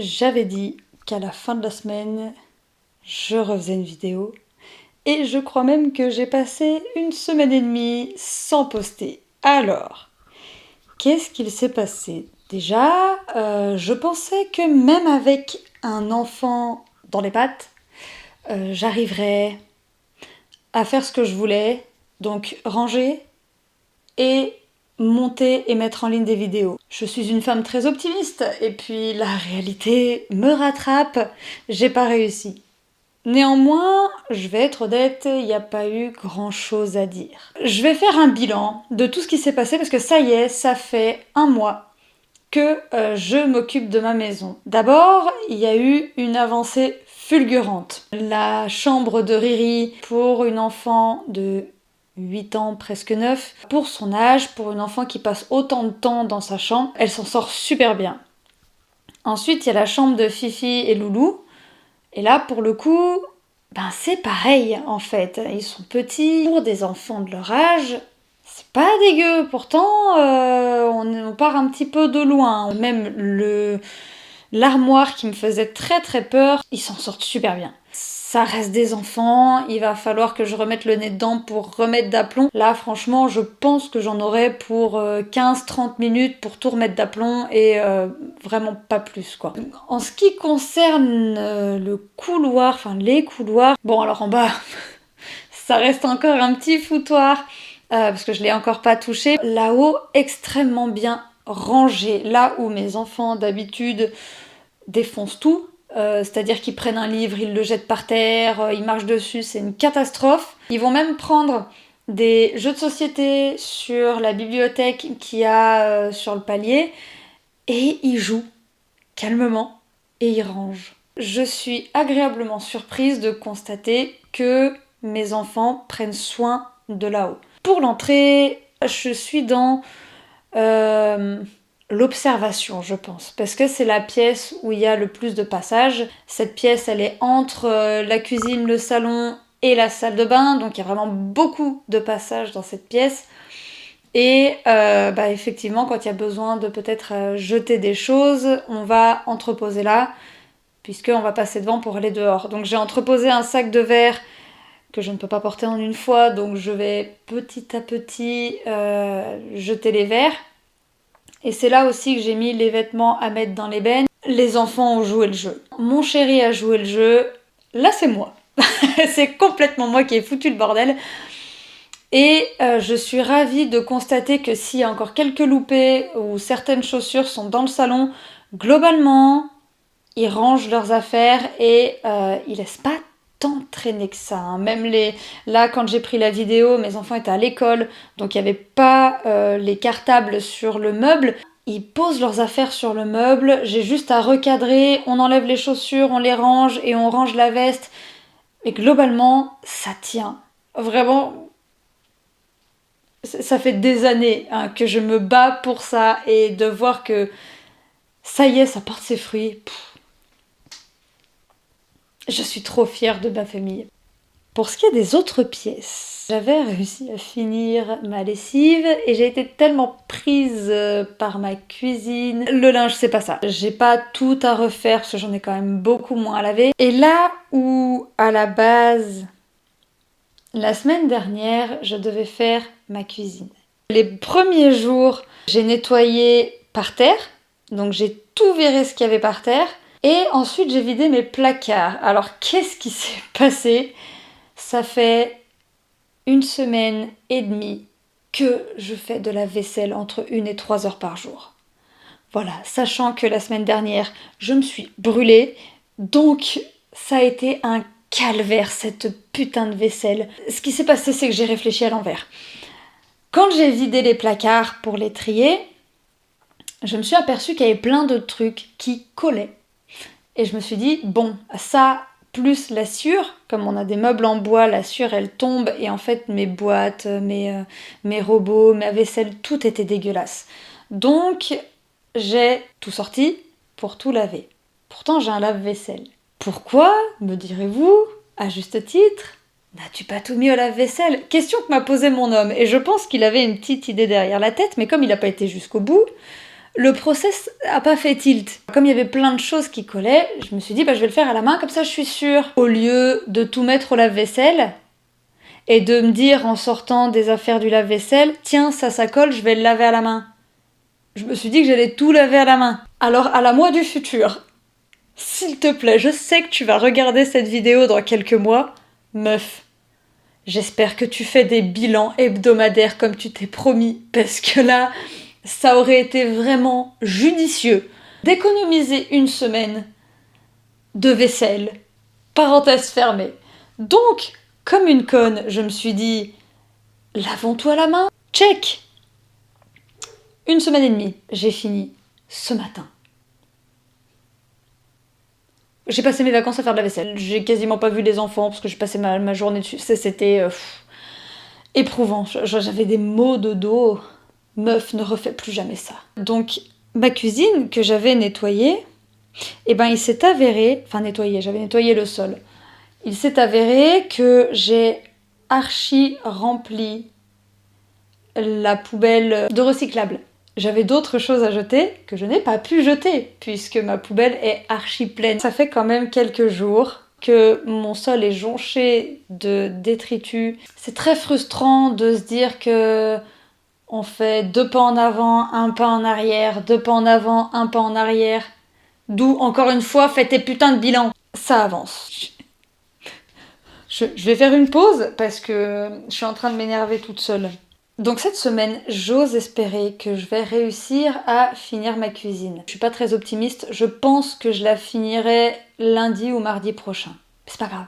J'avais dit qu'à la fin de la semaine, je refaisais une vidéo. Et je crois même que j'ai passé une semaine et demie sans poster. Alors, qu'est-ce qu'il s'est passé? Déjà, je pensais que même avec un enfant dans les pattes, j'arriverais à faire ce que je voulais. Donc ranger et monter et mettre en ligne des vidéos. Je suis une femme très optimiste et puis la réalité me rattrape, j'ai pas réussi. Néanmoins, je vais être honnête, il n'y a pas eu grand chose à dire. Je vais faire un bilan de tout ce qui s'est passé parce que ça y est, ça fait un mois que je m'occupe de ma maison. D'abord, il y a eu une avancée fulgurante. La chambre de Riri pour une enfant de 8 ans, presque 9, pour son âge, pour une enfant qui passe autant de temps dans sa chambre, elle s'en sort super bien. Ensuite, il y a la chambre de Fifi et Loulou. Et là, pour le coup, c'est pareil en fait. Ils sont petits. Pour des enfants de leur âge, c'est pas dégueu. Pourtant, on part un petit peu de loin. Même l'armoire qui me faisait très très peur, ils s'en sortent super bien. Ça reste des enfants, il va falloir que je remette le nez dedans pour remettre d'aplomb. Là, franchement, je pense que j'en aurai pour 15-30 minutes pour tout remettre d'aplomb et vraiment pas plus, quoi. En ce qui concerne le couloir, enfin les couloirs, bon alors en bas, ça reste encore un petit foutoir parce que je l'ai encore pas touché. Là-haut, extrêmement bien rangé, là où mes enfants d'habitude défoncent tout. C'est-à-dire qu'ils prennent un livre, ils le jettent par terre, ils marchent dessus, c'est une catastrophe. Ils vont même prendre des jeux de société sur la bibliothèque qu'il y a sur le palier et ils jouent calmement et ils rangent. Je suis agréablement surprise de constater que mes enfants prennent soin de là-haut. Pour l'entrée, je suis dans l'observation, je pense, parce que c'est la pièce où il y a le plus de passages. Cette pièce, elle est entre la cuisine, le salon et la salle de bain, donc il y a vraiment beaucoup de passages dans cette pièce. Et effectivement, quand il y a besoin de peut-être jeter des choses, on va entreposer là, puisqu'on va passer devant pour aller dehors. Donc j'ai entreposé un sac de verre que je ne peux pas porter en une fois, donc je vais petit à petit jeter les verres. Et c'est là aussi que j'ai mis les vêtements à mettre dans les bennes. Les enfants ont joué le jeu. Mon chéri a joué le jeu. Là, c'est moi. C'est complètement moi qui ai foutu le bordel. Et je suis ravie de constater que s'il y a encore quelques loupés ou certaines chaussures sont dans le salon, globalement, ils rangent leurs affaires et ils laissent pas tant traîner que ça. Hein. Même là, quand j'ai pris la vidéo, mes enfants étaient à l'école, donc il n'y avait pas les cartables sur le meuble. Ils posent leurs affaires sur le meuble, j'ai juste à recadrer, on enlève les chaussures, on les range et on range la veste. Et globalement, ça tient. Vraiment, ça fait des années que je me bats pour ça et de voir que ça y est, ça porte ses fruits. Je suis trop fière de ma famille. Pour ce qui est des autres pièces, j'avais réussi à finir ma lessive et j'ai été tellement prise par ma cuisine. Le linge, c'est pas ça. J'ai pas tout à refaire parce que j'en ai quand même beaucoup moins à laver. Et là où, à la base, la semaine dernière, je devais faire ma cuisine. Les premiers jours, j'ai nettoyé par terre, donc j'ai tout viré ce qu'il y avait par terre. Et ensuite, j'ai vidé mes placards. Alors, qu'est-ce qui s'est passé? Ça fait une semaine et demie que je fais de la vaisselle entre 1 et 3 heures par jour. Voilà, sachant que la semaine dernière, je me suis brûlée. Donc, ça a été un calvaire, cette putain de vaisselle. Ce qui s'est passé, c'est que j'ai réfléchi à l'envers. Quand j'ai vidé les placards pour les trier, je me suis aperçue qu'il y avait plein de trucs qui collaient. Et je me suis dit, bon, ça, plus la sciure, comme on a des meubles en bois, la sciure, elle tombe, et en fait, mes boîtes, mes robots, ma vaisselle, tout était dégueulasse. Donc, j'ai tout sorti pour tout laver. Pourtant, j'ai un lave-vaisselle. Pourquoi, me direz-vous, à juste titre, n'as-tu pas tout mis au lave-vaisselle? Question que m'a posée mon homme, et je pense qu'il avait une petite idée derrière la tête, mais comme il n'a pas été jusqu'au bout, le process a pas fait tilt. Comme il y avait plein de choses qui collaient, je me suis dit, bah, je vais le faire à la main, comme ça je suis sûre. Au lieu de tout mettre au lave-vaisselle, et de me dire en sortant des affaires du lave-vaisselle, tiens, ça colle, je vais le laver à la main. Je me suis dit que j'allais tout laver à la main. Alors, à la moi du futur, s'il te plaît, je sais que tu vas regarder cette vidéo dans quelques mois. Meuf, j'espère que tu fais des bilans hebdomadaires comme tu t'es promis, parce que là, ça aurait été vraiment judicieux d'économiser une semaine de vaisselle. Parenthèse fermée. Donc, comme une conne, je me suis dit, lavons-toi la main. Check. 1 semaine et demie, j'ai fini ce matin. J'ai passé mes vacances à faire de la vaisselle. J'ai quasiment pas vu les enfants parce que j'ai passé ma journée dessus. C'était éprouvant. J'avais des maux de dos. Meuf, ne refais plus jamais ça. Donc, ma cuisine que j'avais nettoyée, eh ben, il s'est avéré... Enfin, nettoyé, j'avais nettoyé le sol. Il s'est avéré que j'ai archi rempli la poubelle de recyclable. J'avais d'autres choses à jeter que je n'ai pas pu jeter puisque ma poubelle est archi pleine. Ça fait quand même quelques jours que mon sol est jonché de détritus. C'est très frustrant de se dire que on fait 2 pas en avant, 1 pas en arrière, 2 pas en avant, 1 pas en arrière. D'où, encore une fois, fais tes putains de bilans. Ça avance. Je vais faire une pause parce que je suis en train de m'énerver toute seule. Donc cette semaine, j'ose espérer que je vais réussir à finir ma cuisine. Je suis pas très optimiste, je pense que je la finirai lundi ou mardi prochain. Mais c'est pas grave.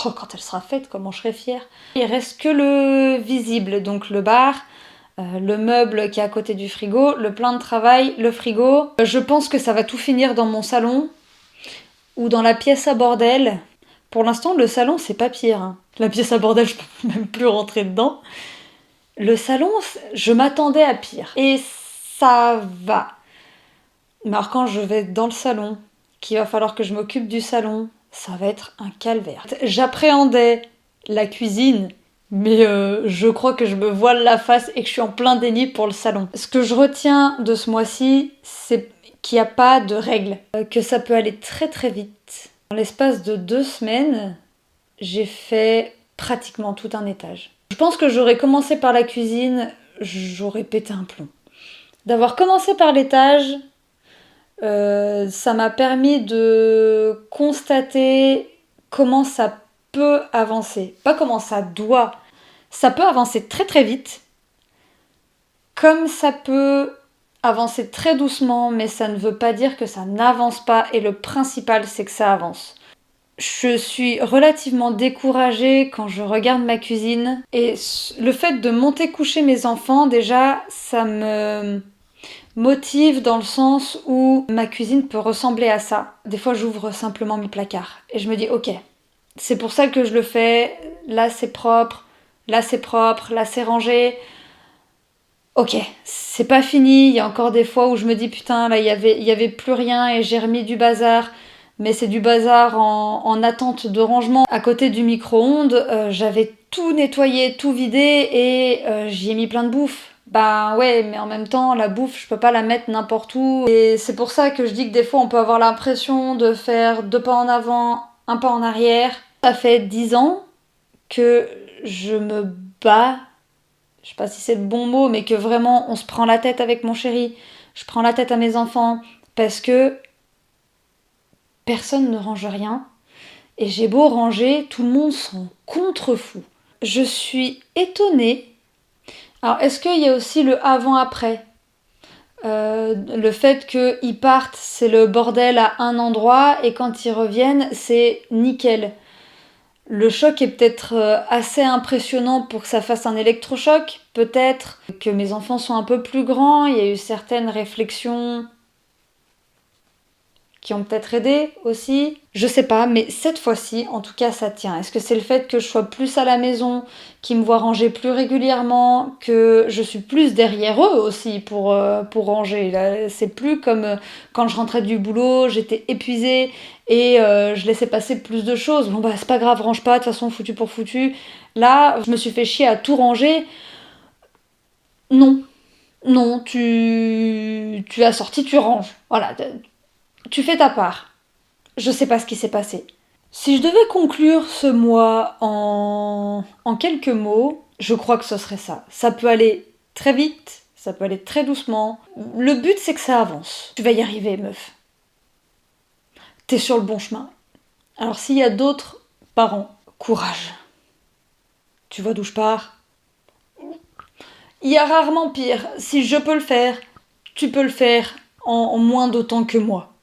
Oh, quand elle sera faite, comment je serai fière. Il reste que le visible, donc le bar, le meuble qui est à côté du frigo, le plan de travail, le frigo. Je pense que ça va tout finir dans mon salon ou dans la pièce à bordel. Pour l'instant, le salon, c'est pas pire, hein. La pièce à bordel, je peux même plus rentrer dedans. Le salon, je m'attendais à pire. Et ça va. Mais alors quand je vais dans le salon, qu'il va falloir que je m'occupe du salon, ça va être un calvaire. J'appréhendais la cuisine, mais je crois que je me voile la face et que je suis en plein déni pour le salon. Ce que je retiens de ce mois-ci, c'est qu'il n'y a pas de règles. Que ça peut aller très très vite. En l'espace de 2 semaines, j'ai fait pratiquement tout un étage. Je pense que j'aurais commencé par la cuisine, j'aurais pété un plomb. D'avoir commencé par l'étage, ça m'a permis de constater comment ça peut avancer. Pas comment ça doit. Ça peut avancer très très vite, comme ça peut avancer très doucement, mais ça ne veut pas dire que ça n'avance pas, et le principal c'est que ça avance. Je suis relativement découragée quand je regarde ma cuisine et le fait de monter coucher mes enfants, déjà, ça me motive dans le sens où ma cuisine peut ressembler à ça. Des fois, j'ouvre simplement mes placards et je me dis, ok, c'est pour ça que je le fais, là c'est propre, là c'est propre, là c'est rangé. Ok, c'est pas fini, il y a encore des fois où je me dis, putain, là il y avait plus rien et j'ai remis du bazar. Mais c'est du bazar en attente de rangement. À côté du micro-ondes, j'avais tout nettoyé, tout vidé et j'y ai mis plein de bouffe. Bah ouais, mais en même temps, la bouffe, je peux pas la mettre n'importe où. Et c'est pour ça que je dis que des fois, on peut avoir l'impression de faire 2 pas en avant, 1 pas en arrière. Ça fait 10 ans que je me bats, je sais pas si c'est le bon mot, mais que vraiment, on se prend la tête avec mon chéri. Je prends la tête à mes enfants parce que personne ne range rien. Et j'ai beau ranger, tout le monde s'en contrefou. Je suis étonnée. Alors, est-ce qu'il y a aussi le avant-après ? Le fait qu'ils partent, c'est le bordel à un endroit, et quand ils reviennent, c'est nickel. Le choc est peut-être assez impressionnant pour que ça fasse un électrochoc. Peut-être que mes enfants sont un peu plus grands, il y a eu certaines réflexions qui ont peut-être aidé aussi. Je sais pas, mais cette fois-ci, en tout cas, ça tient. Est-ce que c'est le fait que je sois plus à la maison, qu'ils me voient ranger plus régulièrement, que je suis plus derrière eux aussi pour ranger. Là, c'est plus comme quand je rentrais du boulot, j'étais épuisée et je laissais passer plus de choses. Bon bah c'est pas grave, range pas, de toute façon foutu pour foutu. Là, je me suis fait chier à tout ranger. Non. Non, tu as sorti, tu ranges. Voilà, tu fais ta part. Je sais pas ce qui s'est passé. Si je devais conclure ce mois en quelques mots, je crois que ce serait ça. Ça peut aller très vite, ça peut aller très doucement. Le but, c'est que ça avance. Tu vas y arriver, meuf. T'es sur le bon chemin. Alors s'il y a d'autres parents, courage. Tu vois d'où je pars? Il y a rarement pire. Si je peux le faire, tu peux le faire en moins d'autant que moi.